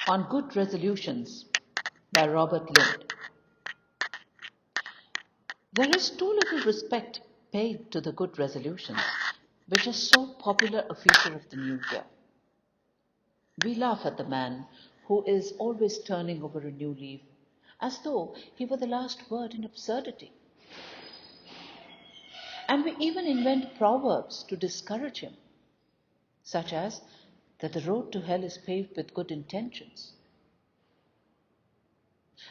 On Good Resolutions by Robert Lynd. There is too little respect paid to the good resolutions, which are so popular a feature of the new year. We laugh at the man who is always turning over a new leaf, as though he were the last word in absurdity. And we even invent proverbs to discourage him, such as that the road to hell is paved with good intentions.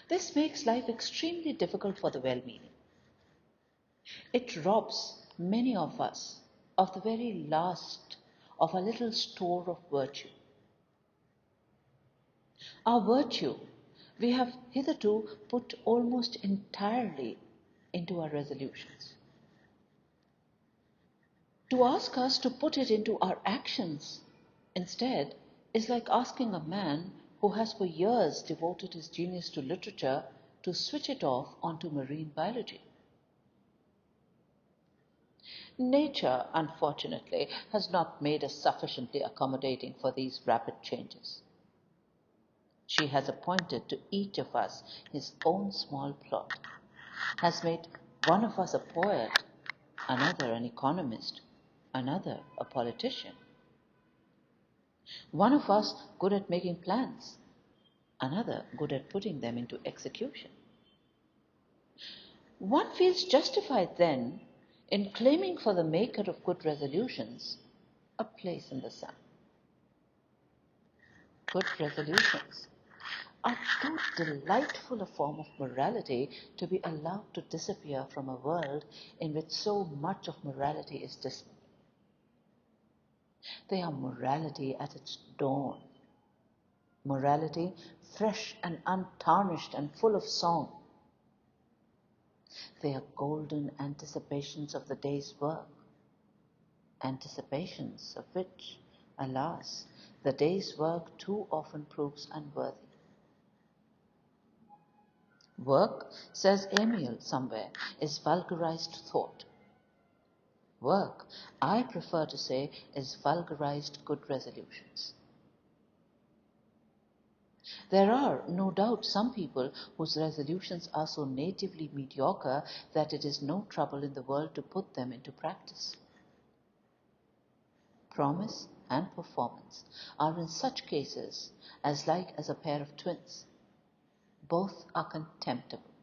This makes life extremely difficult for the well-meaning. It robs many of us of the very last of a little store of virtue. Our virtue we have hitherto put almost entirely into our resolutions. To ask us to put it into our actions instead is like asking a man who has for years devoted his genius to literature to switch it off onto marine biology. Nature, unfortunately, has not made us sufficiently accommodating for these rapid changes. She has appointed to each of us his own small plot, has made one of us a poet, another an economist, another a politician. One of us good at making plans, another good at putting them into execution. One feels justified then in claiming for the maker of good resolutions a place in the sun. Good resolutions are too delightful a form of morality to be allowed to disappear from a world in which so much of morality is dismal. They are morality at its dawn, morality fresh and untarnished and full of song. They are golden anticipations of the day's work, anticipations of which, alas, the day's work too often proves unworthy. Work, says Emile somewhere, is vulgarized thought. Work, I prefer to say, is vulgarized good resolutions. There are, no doubt, some people whose resolutions are so natively mediocre that it is no trouble in the world to put them into practice. Promise and performance are in such cases as like as a pair of twins. Both are contemptible.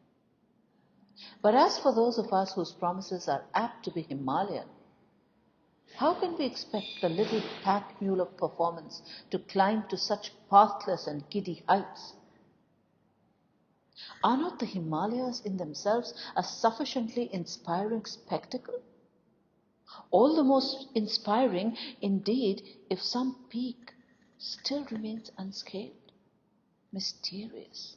But as for those of us whose promises are apt to be Himalayan, how can we expect the little pack mule of performance to climb to such pathless and giddy heights? Are not the Himalayas in themselves a sufficiently inspiring spectacle? All the more inspiring, indeed, if some peak still remains unscaled, mysterious.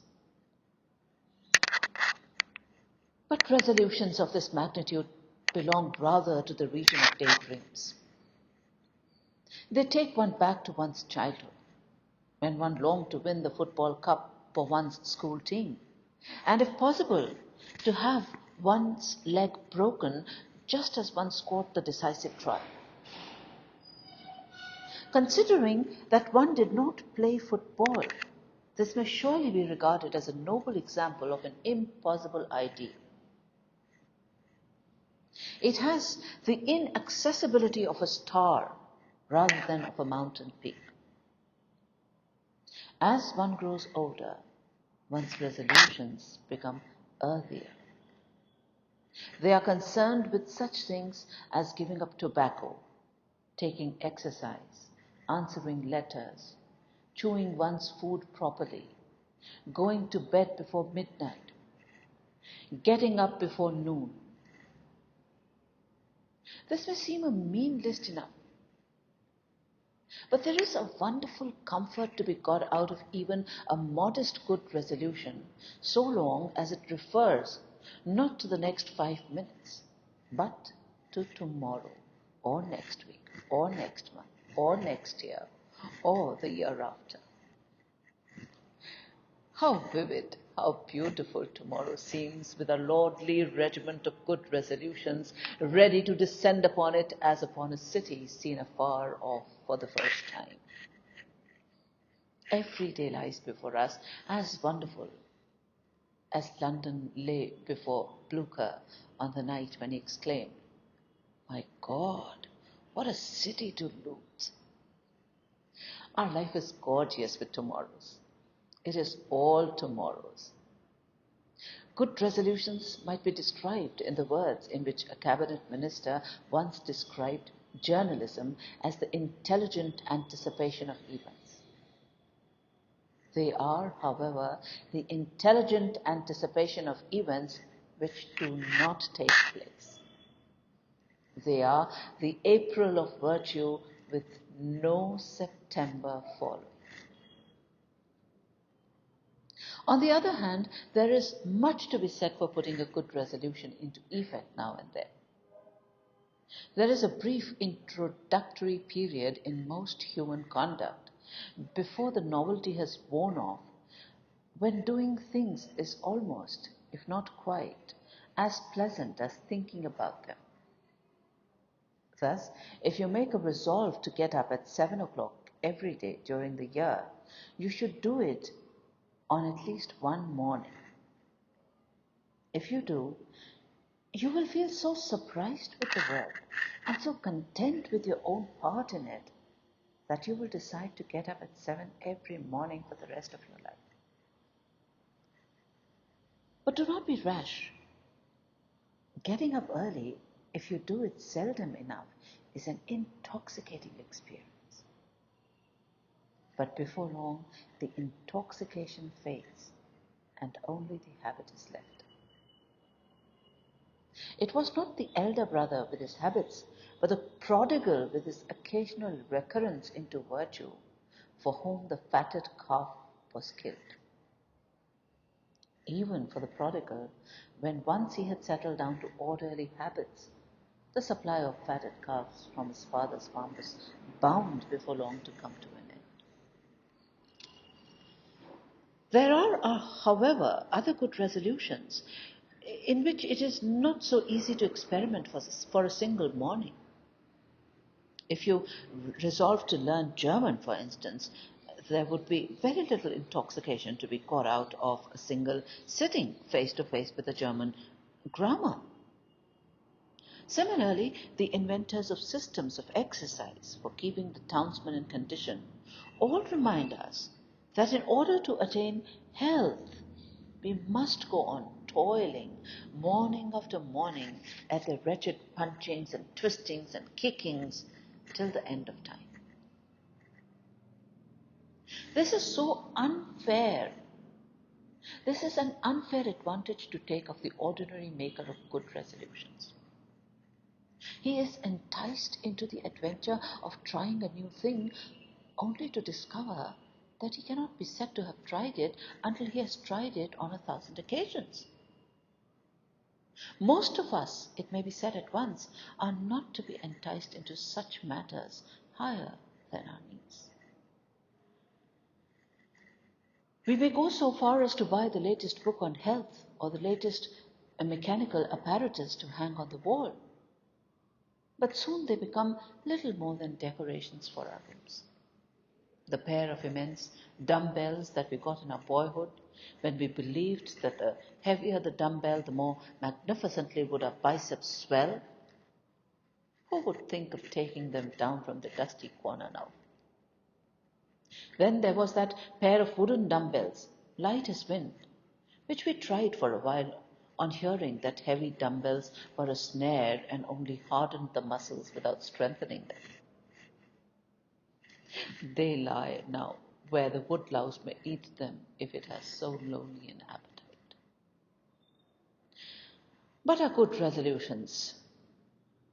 But resolutions of this magnitude belong rather to the region of daydreams. They take one back to one's childhood, when one longed to win the football cup for one's school team, and if possible, to have one's leg broken just as one scored the decisive try. Considering that one did not play football, this may surely be regarded as a noble example of an impossible ideal. It has the inaccessibility of a star rather than of a mountain peak. As one grows older, one's resolutions become earthier. They are concerned with such things as giving up tobacco, taking exercise, answering letters, chewing one's food properly, going to bed before midnight, getting up before noon. This may seem a mean list enough, but there is a wonderful comfort to be got out of even a modest good resolution, so long as it refers not to the next 5 minutes, but to tomorrow, or next week, or next month, or next year, or the year after. How vivid, how beautiful tomorrow seems with a lordly regiment of good resolutions ready to descend upon it as upon a city seen afar off for the first time. Every day lies before us as wonderful as London lay before Blucher on the night when he exclaimed, "My God, what a city to loot!" Our life is gorgeous with tomorrows. It is all tomorrows. Good resolutions might be described in the words in which a cabinet minister once described journalism as the intelligent anticipation of events. They are, however, the intelligent anticipation of events which do not take place. They are the April of virtue with no September following. On the other hand, there is much to be said for putting a good resolution into effect now and then. There is a brief introductory period in most human conduct before the novelty has worn off, when doing things is almost, if not quite, as pleasant as thinking about them. Thus, if you make a resolve to get up at 7 o'clock every day during the year, you should do it on at least one morning. If you do, you will feel so surprised with the world and so content with your own part in it that you will decide to get up at 7 every morning for the rest of your life. But do not be rash. Getting up early, if you do it seldom enough, is an intoxicating experience. But before long, the intoxication fades and only the habit is left. It was not the elder brother with his habits, but the prodigal with his occasional recurrence into virtue, for whom the fatted calf was killed. Even for the prodigal, when once he had settled down to orderly habits, the supply of fatted calves from his father's farm was bound before long to come to an end. There are, however, other good resolutions in which it is not so easy to experiment for a single morning. If you resolve to learn German, for instance, there would be very little intoxication to be got out of a single sitting face to face with the German grammar. Similarly, the inventors of systems of exercise for keeping the townsman in condition all remind us that in order to attain health, we must go on toiling morning after morning at the wretched punchings and twistings and kickings till the end of time. This is so unfair. This is an unfair advantage to take of the ordinary maker of good resolutions. He is enticed into the adventure of trying a new thing only to discover that he cannot be said to have tried it until he has tried it on 1,000 occasions. Most of us, it may be said at once, are not to be enticed into such matters higher than our needs. We may go so far as to buy the latest book on health or the latest mechanical apparatus to hang on the wall, but soon they become little more than decorations for our rooms. The pair of immense dumbbells that we got in our boyhood, when we believed that the heavier the dumbbell, the more magnificently would our biceps swell, who would think of taking them down from the dusty corner now? Then there was that pair of wooden dumbbells, light as wind, which we tried for a while on hearing that heavy dumbbells were a snare and only hardened the muscles without strengthening them. They lie now where the woodlouse may eat them if it has so lonely an appetite. But our good resolutions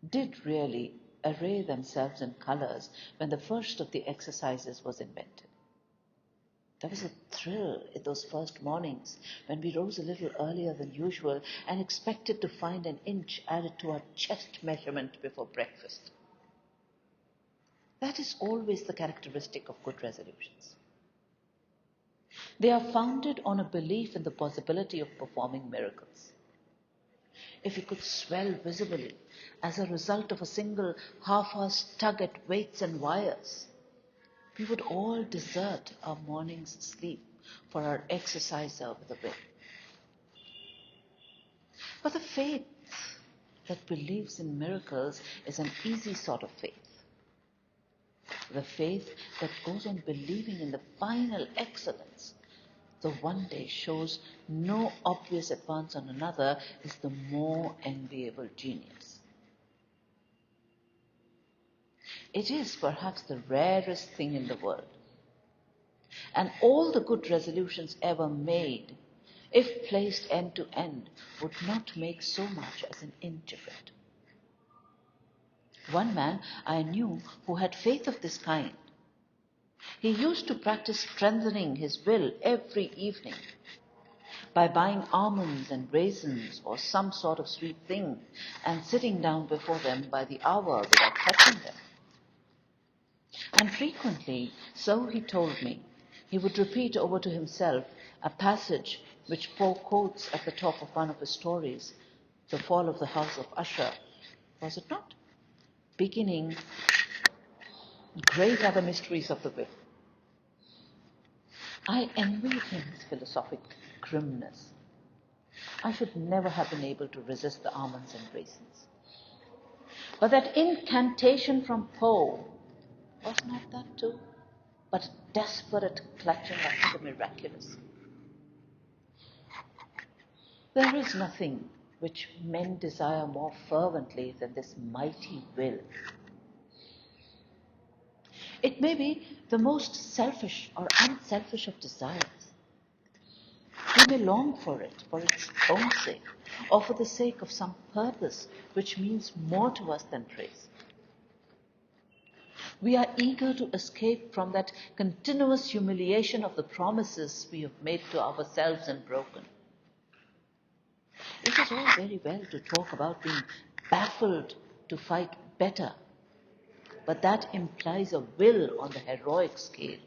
did really array themselves in colours when the first of the exercises was invented. There was a thrill in those first mornings when we rose a little earlier than usual and expected to find an inch added to our chest measurement before breakfast. That is always the characteristic of good resolutions. They are founded on a belief in the possibility of performing miracles. If we could swell visibly as a result of a single half-hour's tug at weights and wires, we would all desert our morning's sleep for our exercise with a will. But the faith that believes in miracles is an easy sort of faith. The faith that goes on believing in the final excellence, though one day shows no obvious advance on another, is the more enviable genius. It is perhaps the rarest thing in the world. And all the good resolutions ever made, if placed end to end, would not make so much as an inch of it. One man I knew who had faith of this kind. He used to practice strengthening his will every evening by buying almonds and raisins or some sort of sweet thing and sitting down before them by the hour without touching them. And frequently, so he told me, he would repeat over to himself a passage which Poe quotes at the top of one of his stories, The Fall of the House of Usher, was it not? Beginning, great are the mysteries of the will. I envied him his philosophic grimness. I should never have been able to resist the almonds and raisins. But that incantation from Poe, was not that too? But desperate clutching after the miraculous. There is nothing which men desire more fervently than this mighty will. It may be the most selfish or unselfish of desires. We may long for it for its own sake, or for the sake of some purpose which means more to us than praise. We are eager to escape from that continuous humiliation of the promises we have made to ourselves and broken. It is all very well to talk about being baffled to fight better, but that implies a will on the heroic scale.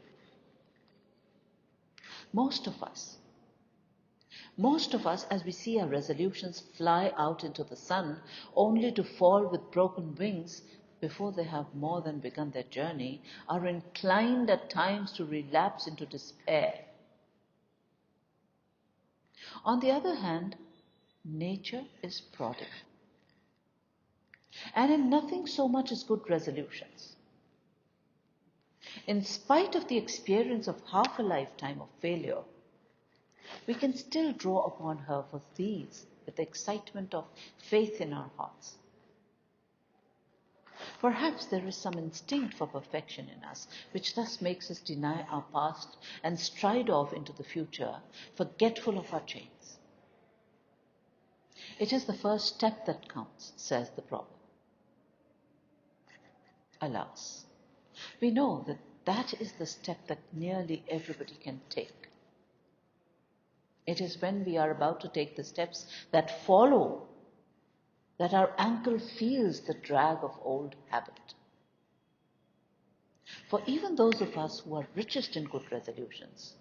Most of us, as we see our resolutions fly out into the sun, only to fall with broken wings before they have more than begun their journey, are inclined at times to relapse into despair. On the other hand, nature is prodigal, and in nothing so much as good resolutions. In spite of the experience of half a lifetime of failure, we can still draw upon her for these with the excitement of faith in our hearts. Perhaps there is some instinct for perfection in us, which thus makes us deny our past and stride off into the future, forgetful of our chains. It is the first step that counts, says the proverb. Alas, we know that that is the step that nearly everybody can take. It is when we are about to take the steps that follow that our ankle feels the drag of old habit. For even those of us who are richest in good resolutions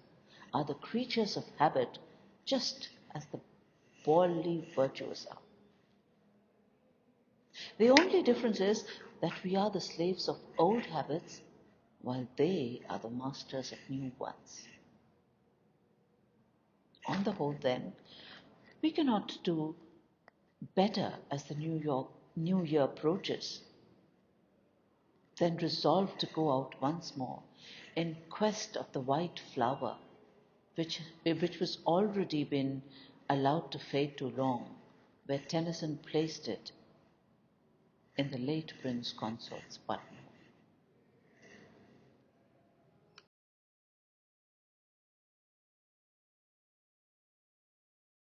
are the creatures of habit, just as the boldly virtuous are. The only difference is that we are the slaves of old habits, while they are the masters of new ones. On the whole, then, we cannot do better as the new year approaches than resolve to go out once more in quest of the white flower which was already been allowed to fade too long, where Tennyson placed it in the late Prince Consort's button.